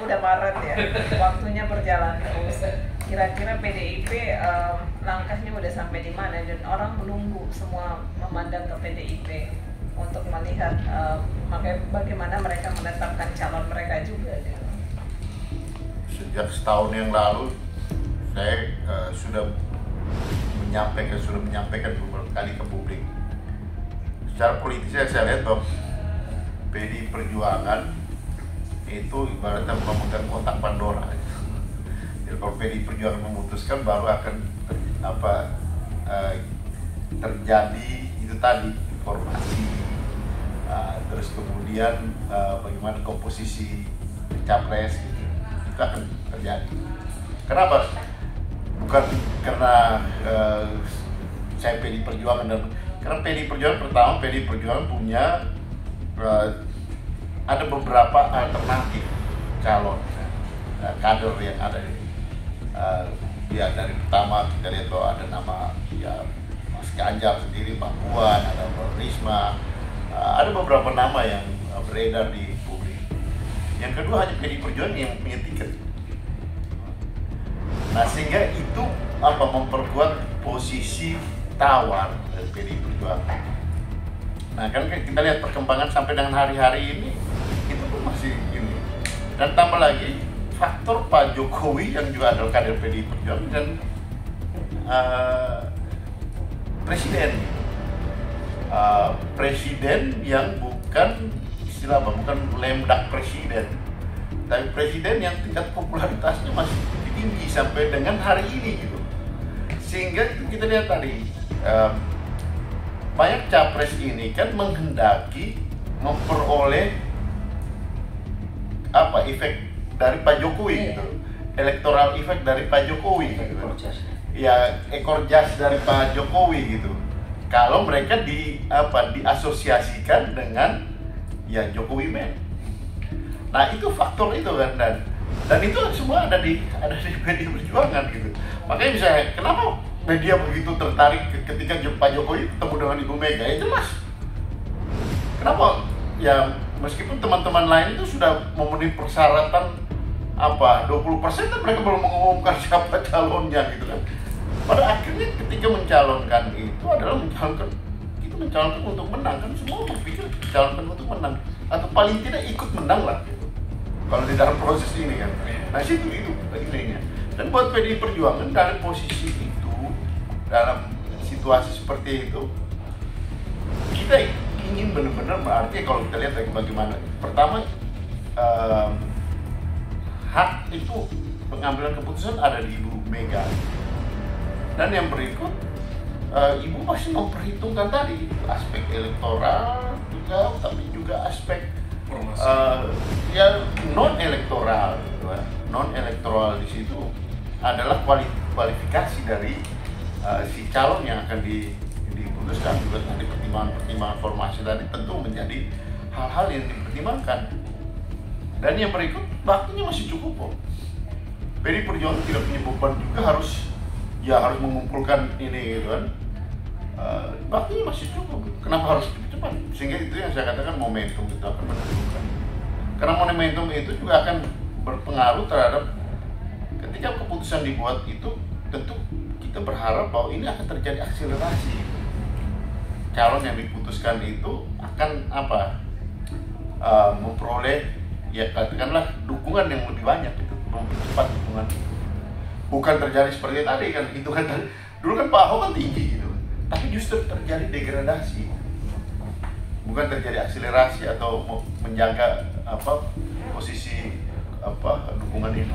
udah Maret ya, waktunya berjalan terus. Kira-kira PDIP langkahnya udah sampai di mana dan orang menunggu semua memandang ke PDIP untuk melihat bagaimana mereka menetapkan calon mereka juga. Gitu. Sejak setahun yang lalu saya sudah menyampaikan beberapa kali ke publik. Secara politisnya saya lihat bahwa PDI Perjuangan itu ibaratnya memegang kotak Pandora. Jadi kalau PDI Perjuangan memutuskan baru akan terjadi itu tadi informasi, terus kemudian bagaimana komposisi capres gitu, itu akan terjadi. Kenapa? Bukan karena saya PDI Perjuangan karena PDI Perjuangan pertama PDI Perjuangan punya ada beberapa alternatif calon kader yang ada ya dari pertama kita lihat bahwa ada nama ya Mas Ganjar sendiri, Mbak Puan, ada Mbak Risma, ada beberapa nama yang beredar di publik. Yang kedua hanya PDI Perjuangan yang punya tiket. Nah sehingga itu memperkuat posisi tawar dari PDI Perjuangan. Nah kan kita lihat perkembangan sampai dengan hari-hari ini itu pun masih ini. Dan tambah lagi faktor Pak Jokowi yang juga adalah kader PDI Perjuangan dan presiden yang bukan bukan lemdak presiden, tapi presiden yang tingkat popularitasnya masih tinggi sampai dengan hari ini gitu. Sehingga kita lihat tadi banyak capres ini kan menghendaki memperoleh efek dari Pak Jokowi gitu, electoral effect dari Pak Jokowi gitu. Ya ekor jas dari Pak Jokowi gitu. Kalau mereka diasosiasikan dengan ya Jokowi men. Nah itu faktor itu kan dan itu semua ada di PDI Perjuangan gitu. Makanya misalnya kenapa media begitu tertarik ketika Pak Jokowi ketemu dengan Ibu Mega? Ya jelas. Kenapa? Ya meskipun teman-teman lain itu sudah memenuhi persyaratan 20% kan mereka belum mengumumkan siapa calonnya gitu kan. Pada akhirnya ketika mencalonkan itu adalah mencalonkan untuk menang kan, semua berpikir mencalonkan untuk menang atau paling tidak ikut menang lah gitu. Kalau di dalam proses ini kan. Nah itu intinya. Dan buat PDI Perjuangan dari posisi itu, dalam situasi seperti itu, kita ingin benar-benar berarti kalau kita lihat bagaimana. Pertama, hak itu pengambilan keputusan ada di Ibu Mega. Dan yang berikut, Ibu masih memperhitungkan tadi aspek elektoral juga, tapi juga aspek non elektoral gitu kan. Non elektoral di situ adalah kualifikasi dari si calon yang akan diputuskan, juga tadi pertimbangan formasi tadi tentu menjadi hal-hal yang dipertimbangkan. Dan yang berikut waktunya masih cukup kok. PDI Perjuangan tidak punya beban juga harus mengumpulkan ini gitu kan. Waktunya masih cukup. Kenapa harus cepat? Sehingga itu yang saya katakan momentum itu akan menentukan. Karena momentum itu juga akan berpengaruh terhadap ketika keputusan dibuat itu, tentu kita berharap bahwa ini akan terjadi akselerasi. Calon yang diputuskan itu akan memperoleh ya katakanlah dukungan yang lebih banyak itu, mempercepat dukungan itu. Bukan terjadi seperti tadi kan, itu kan dulu kan Pak Ahok kan tinggi gitu, tapi justru terjadi degradasi, bukan terjadi akselerasi atau menjaga posisi dukungan ini.